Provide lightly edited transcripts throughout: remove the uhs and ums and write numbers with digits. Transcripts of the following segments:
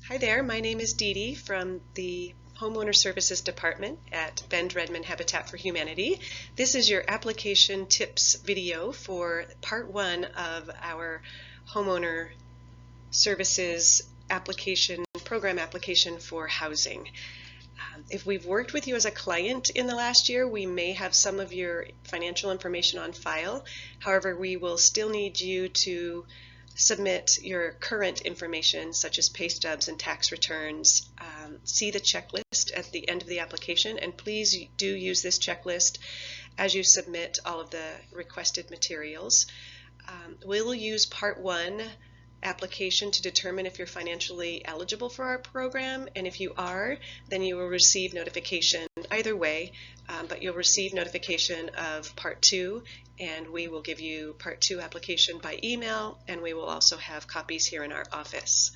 Hi there, my name is Dee Dee from the Homeowner Services Department at Bend-Redmond Habitat for Humanity. This is your application tips video for part one of our Homeowner Services program application for housing. If we've worked with you as a client in the last year, we may have some of your financial information on file. However, we will still need you to submit your current information such as pay stubs and tax returns. See the checklist at the end of the application, and please do use this checklist as you submit all of the requested materials. We'll use part one application to determine if you're financially eligible for our program, and if you are, then you will receive notification either way, but you'll receive notification of part two, and we will give you part two application by email, and we will also have copies here in our office.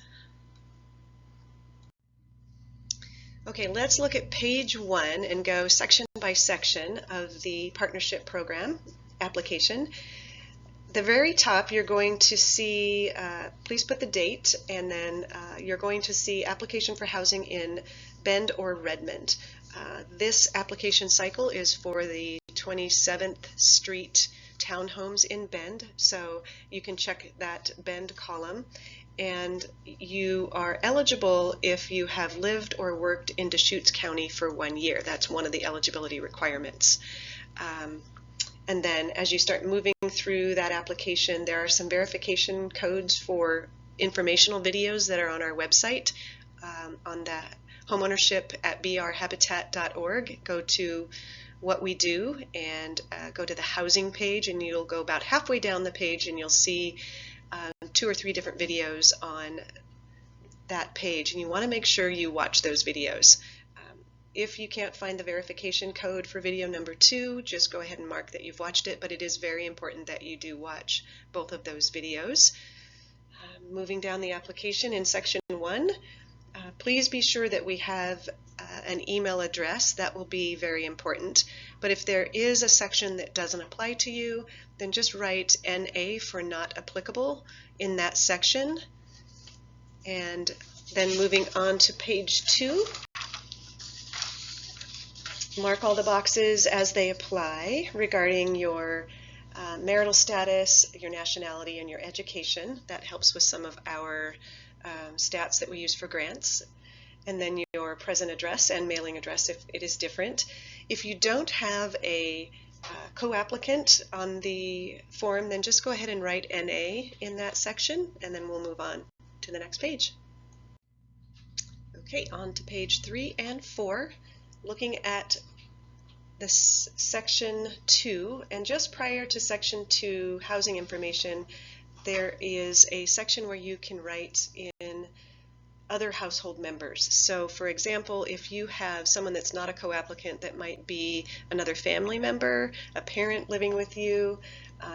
Okay, let's look at page one and go section by section of the partnership program application. The very top, you're going to see, please put the date, and then you're going to see application for housing in Bend or Redmond. This application cycle is for the 27th Street townhomes in Bend, so you can check that Bend column. And you are eligible if you have lived or worked in Deschutes County for 1 year. That's one of the eligibility requirements. And then as you start moving through that application, there are some verification codes for informational videos that are on our website, on the homeownership at brhabitat.org. Go to what we do and go to the housing page, and you'll go about halfway down the page and you'll see 2 or 3 different videos on that page, and you want to make sure you watch those videos. If you can't find the verification code for video number 2, just go ahead and mark that you've watched it, but it is very important that you do watch both of those videos. Moving down the application in section 1, please be sure that we have an email address. That will be very important. But if there is a section that doesn't apply to you, then just write NA for not applicable in that section. And then moving on to page 2, mark all the boxes as they apply regarding your marital status, your nationality, and your education. That helps with some of our stats that we use for grants. And then your present address and mailing address if it is different. If you don't have a co-applicant on the form, then just go ahead and write NA in that section, and then we'll move on to the next page. Okay, on to page 3 and 4. Looking at this section 2, and just prior to section 2, housing information, there is a section where you can write in other household members. So for example, if you have someone that's not a co-applicant, that might be another family member, a parent living with you,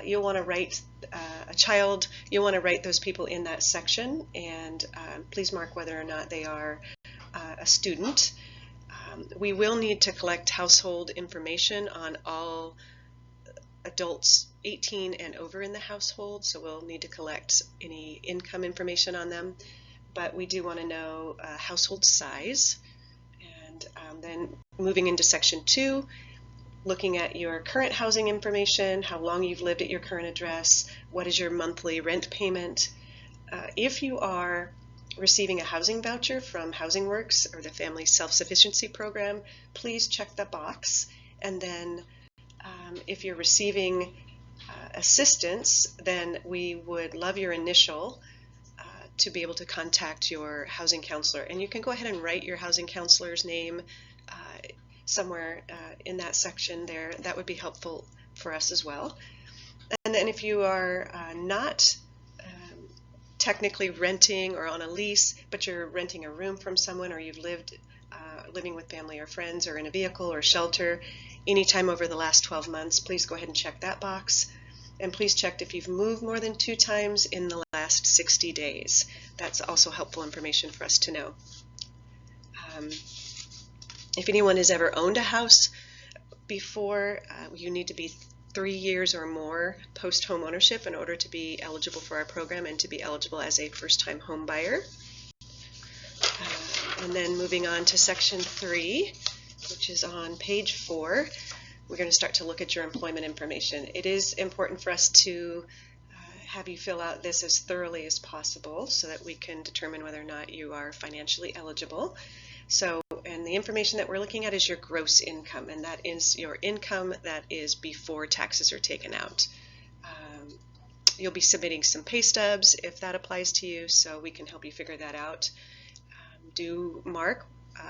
you'll want to write a child, you'll want to write those people in that section, and please mark whether or not they are a student. We will need to collect household information on all adults 18 and over in the household, so we'll need to collect any income information on them. But we do want to know household size. And then moving into section 2, looking at your current housing information, how long you've lived at your current address, what is your monthly rent payment. If you are receiving a housing voucher from Housing Works or the Family Self-Sufficiency Program, please check the box. And then if you're receiving assistance, then we would love your initial to be able to contact your housing counselor. And you can go ahead and write your housing counselor's name somewhere in that section there. That would be helpful for us as well. And then if you are not technically renting or on a lease, but you're renting a room from someone, or you've lived living with family or friends, or in a vehicle or shelter anytime over the last 12 months, please go ahead and check that box. And please check if you've moved more than 2 times in the last 60 days. That's also helpful information for us to know. If anyone has ever owned a house before, you need to be 3 years or more post-home ownership in order to be eligible for our program and to be eligible as a first-time home buyer. And then moving on to section 3, which is on page 4, we're going to start to look at your employment information. It is important for us to have you fill out this as thoroughly as possible so that we can determine whether or not you are financially eligible. So, and the information that we're looking at is your gross income, and that is your income that is before taxes are taken out. You'll be submitting some pay stubs if that applies to you, so we can help you figure that out. Do mark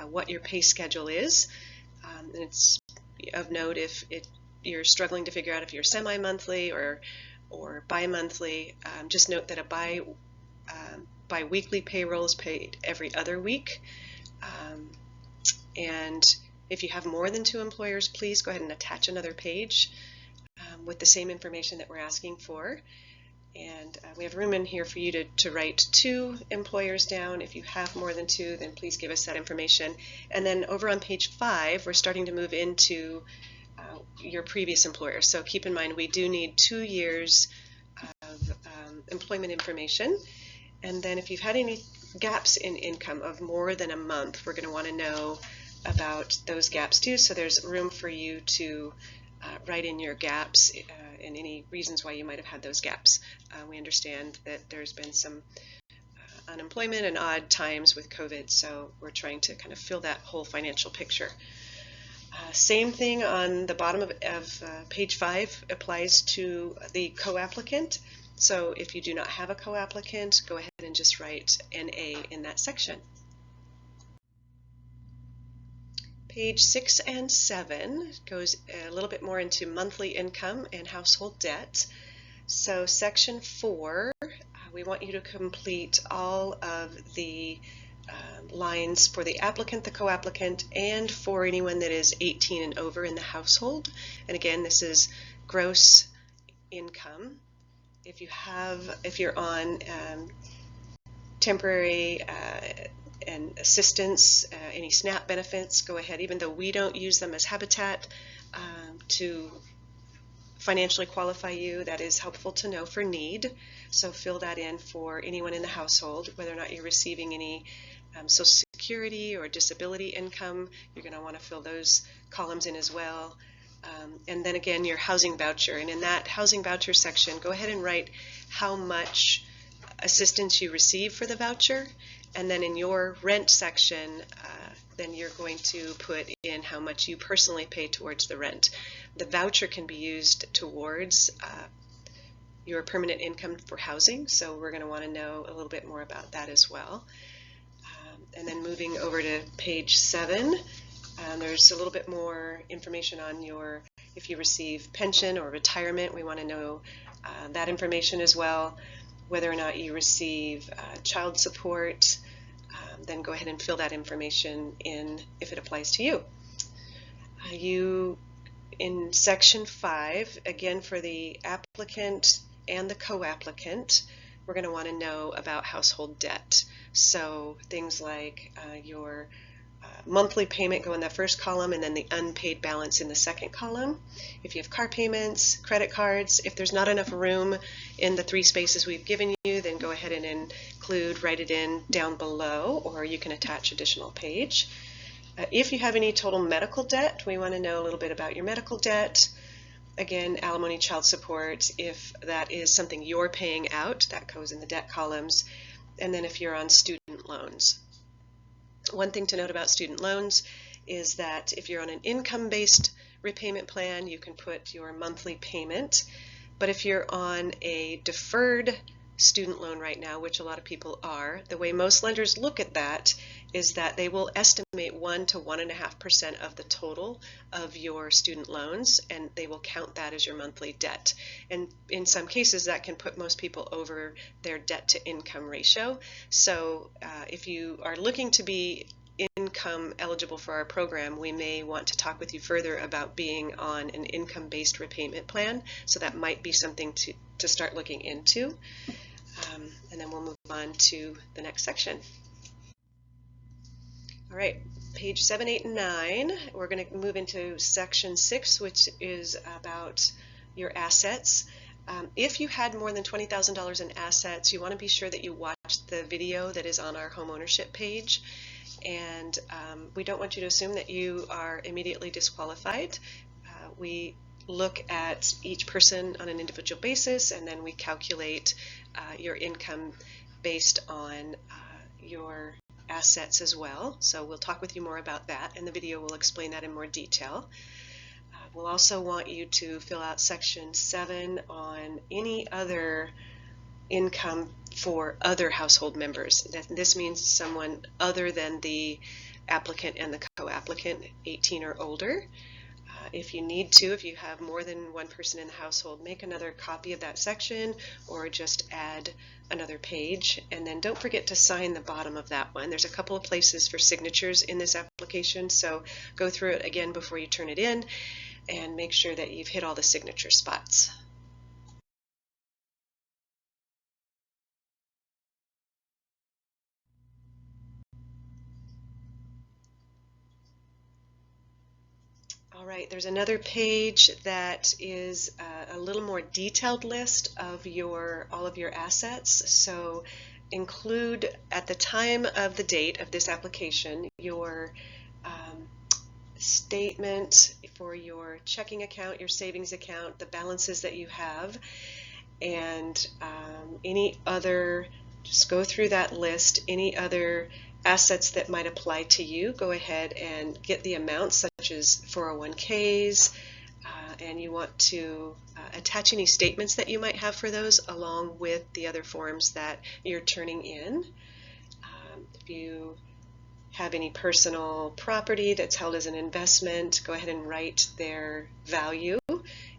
what your pay schedule is. And it's of note if you're struggling to figure out if you're semi-monthly or bi-monthly, just note that a bi-weekly payroll is paid every other week. And if you have more than 2 employers, please go ahead and attach another page with the same information that we're asking for. And we have room in here for you to write 2 employers down. If you have more than 2, then please give us that information. And then over on page 5, we're starting to move into your previous employer. So keep in mind, we do need 2 years of employment information. And then if you've had any gaps in income of more than a month, we're going to want to know about those gaps too. So there's room for you to write in your gaps and any reasons why you might have had those gaps. We understand that there's been some unemployment and odd times with COVID, so we're trying to kind of fill that whole financial picture. Same thing on the bottom of page 5 applies to the co-applicant. So if you do not have a co-applicant, go ahead and just write NA in that section. Page 6 and 7 goes a little bit more into monthly income and household debt. So section 4, we want you to complete all of the lines for the applicant, the co-applicant, and for anyone that is 18 and over in the household. And again, this is gross income. If you're on temporary and assistance, any SNAP benefits, go ahead, even though we don't use them as habitat to financially qualify you. That is helpful to know for need. So fill that in for anyone in the household, whether or not you're receiving any Social Security or disability income. You're going to want to fill those columns in as well. And then again, your housing voucher. And in that housing voucher section, go ahead and write how much assistance you receive for the voucher. And then in your rent section, then you're going to put in how much you personally pay towards the rent. The voucher can be used towards your permanent income for housing, so we're going to want to know a little bit more about that as well. And then moving over to page 7, there's a little bit more information on if you receive pension or retirement. We want to know that information as well. Whether or not you receive child support, then go ahead and fill that information in if it applies to you. In section 5, again for the applicant and the co-applicant, we're going to want to know about household debt. So things like your monthly payment go in the first column, and then the unpaid balance in the second column. If you have car payments, credit cards, if there's not enough room in the 3 spaces we've given you, then go ahead and write it in down below, or you can attach additional page. If you have any total medical debt, we want to know a little bit about your medical debt. Again, alimony, child support, if that is something you're paying out, that goes in the debt columns. And then if you're on student loans. One thing to note about student loans is that if you're on an income-based repayment plan, you can put your monthly payment. But if you're on a deferred student loan right now, which a lot of people are, the way most lenders look at that is that they will estimate 1 to 1.5% of the total of your student loans, and they will count that as your monthly debt. And in some cases, that can put most people over their debt to income ratio. So if you are looking to be income eligible for our program, we may want to talk with you further about being on an income-based repayment plan. So that might be something to start looking into. And then we'll move on to the next section. All right, page 7, 8, and 9, we're going to move into section 6, which is about your assets. If you had more than $20,000 in assets, you want to be sure that you watch the video that is on our home ownership page. and we don't want you to assume that you are immediately disqualified. We look at each person on an individual basis, and then we calculate your income based on your assets as well. So we'll talk with you more about that, and the video will explain that in more detail. We'll also want you to fill out section 7 on any other income for other household members. This means someone other than the applicant and the co-applicant, 18 or older. If you need to, if you have more than one person in the household, make another copy of that section or just add another page. And then don't forget to sign the bottom of that one. There's a couple of places for signatures in this application, so go through it again before you turn it in and make sure that you've hit all the signature spots. All right, there's another page that is a little more detailed list of all of your assets. So include at the time of the date of this application your statement for your checking account, your savings account, the balances that you have, and any other, just go through that list, any other assets that might apply to you. Go ahead and get the amounts such as 401ks, and you want to attach any statements that you might have for those along with the other forms that you're turning in. If you have any personal property that's held as an investment, go ahead and write their value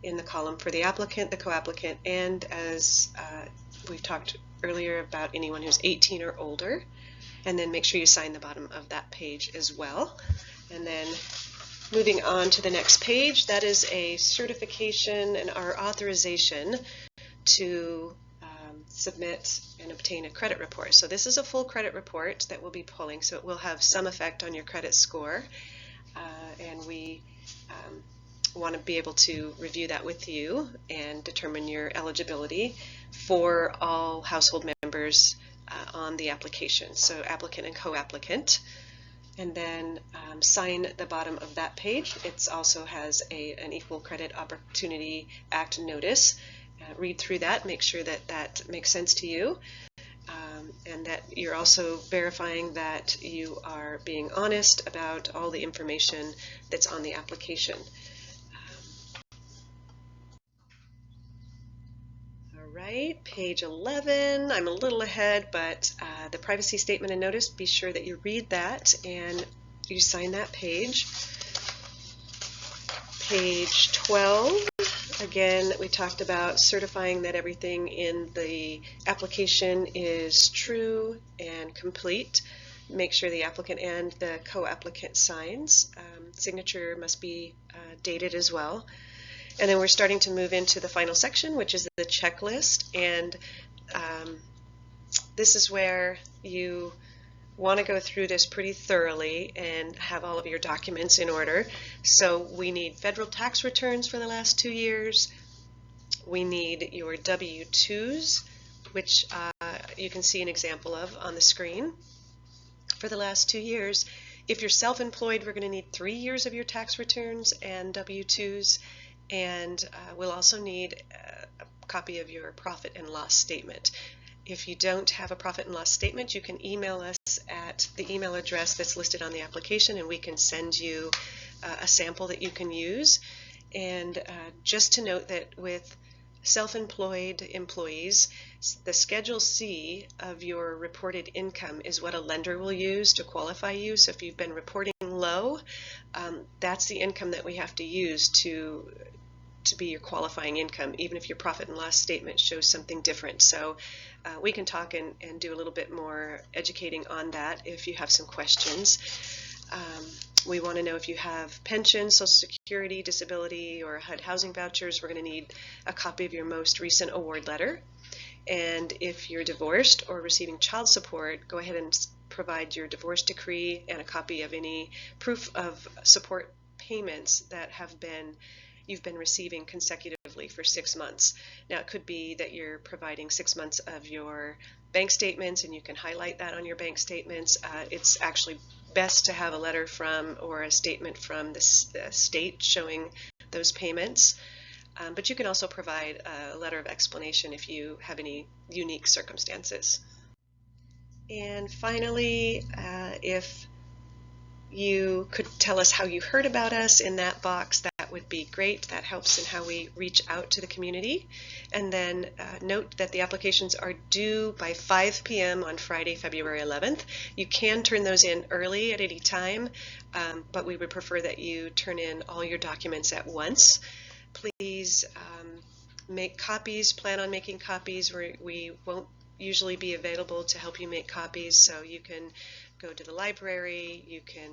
in the column for the applicant, the co-applicant, and as we've talked earlier about anyone who's 18 or older. And then make sure you sign the bottom of that page as well. And then moving on to the next page, that is a certification and our authorization to submit and obtain a credit report. So this is a full credit report that we'll be pulling, so it will have some effect on your credit score. And we want to be able to review that with you and determine your eligibility for all household members on the application, so applicant and co-applicant. And then sign the bottom of that page. It also has an Equal Credit Opportunity Act notice. Read through that, make sure that that makes sense to you, and that you're also verifying that you are being honest about all the information that's on the application. Right, page 11, I'm a little ahead, but the privacy statement and notice, be sure that you read that and you sign that page. Page 12, again, we talked about certifying that everything in the application is true and complete. Make sure the applicant and the co-applicant signs. Signature must be dated as well. And then we're starting to move into the final section, which is the checklist. And this is where you want to go through this pretty thoroughly and have all of your documents in order. So we need federal tax returns for the last 2 years. We need your W-2s, which you can see an example of on the screen for the last 2 years. If you're self-employed, we're going to need 3 years of your tax returns and W-2s. And we'll also need a copy of your profit and loss statement. If you don't have a profit and loss statement, you can email us at the email address that's listed on the application, and we can send you a sample that you can use. And just to note that with self-employed employees, the Schedule C of your reported income is what a lender will use to qualify you. So if you've been reporting low, that's the income that we have to use to be your qualifying income, even if your profit and loss statement shows something different. So we can talk and do a little bit more educating on that if you have some questions. We want to know if you have pension, Social Security, disability, or HUD housing vouchers. We're going to need a copy of your most recent award letter. And if you're divorced or receiving child support, go ahead and provide your divorce decree and a copy of any proof of support payments that you've been receiving consecutively for 6 months. Now it could be that you're providing 6 months of your bank statements, and you can highlight that on your bank statements. It's actually best to have a letter from or a statement from the state showing those payments. But you can also provide a letter of explanation if you have any unique circumstances. And finally, if you could tell us how you heard about us in that box, that would be great. That helps in how we reach out to the community. And then note that the applications are due by 5 p.m. on Friday, February 11th. You can turn those in early at any time, but we would prefer that you turn in all your documents at once. Please make copies, plan on making copies. We won't usually be available to help you make copies, so you can go to the library, you can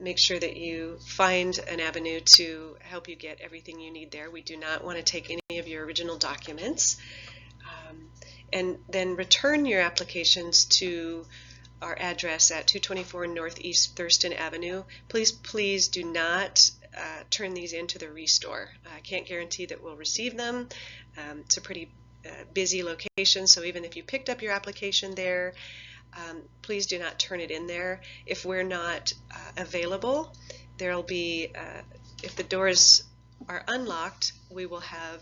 make sure that you find an avenue to help you get everything you need there. We do not want to take any of your original documents. And then return your applications to our address at 224 Northeast Thurston Avenue. Please do not turn these into the Restore. I can't guarantee that we'll receive them. It's a pretty busy location, so even if you picked up your application there, please do not turn it in there. If we're not available, there'll be, if the doors are unlocked, we will have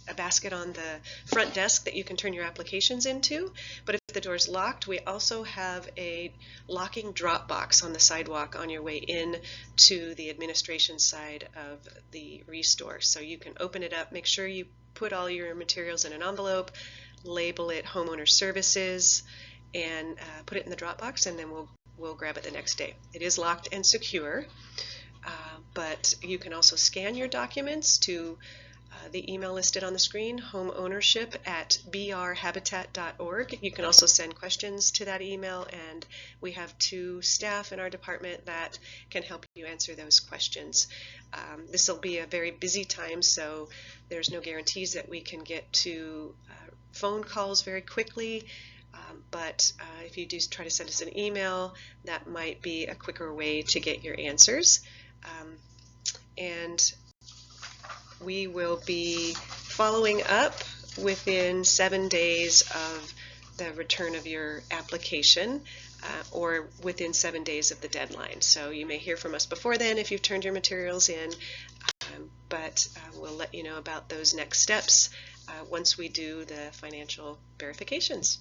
a basket on the front desk that you can turn your applications into. But if the door's locked, we also have a locking drop box on the sidewalk on your way in to the administration side of the Restore. So you can open it up, make sure you put all your materials in an envelope, label it Homeowner Services, and put it in the drop box, and then we'll grab it the next day. It is locked and secure, but you can also scan your documents to the email listed on the screen, homeownership@brhabitat.org. You can also send questions to that email, and we have 2 staff in our department that can help you answer those questions. This will be a very busy time, so there's no guarantees that we can get to phone calls very quickly, but if you do try to send us an email, that might be a quicker way to get your answers. And we will be following up within 7 days of the return of your application, or within 7 days of the deadline. So you may hear from us before then if you've turned your materials in, but we'll let you know about those next steps once we do the financial verifications.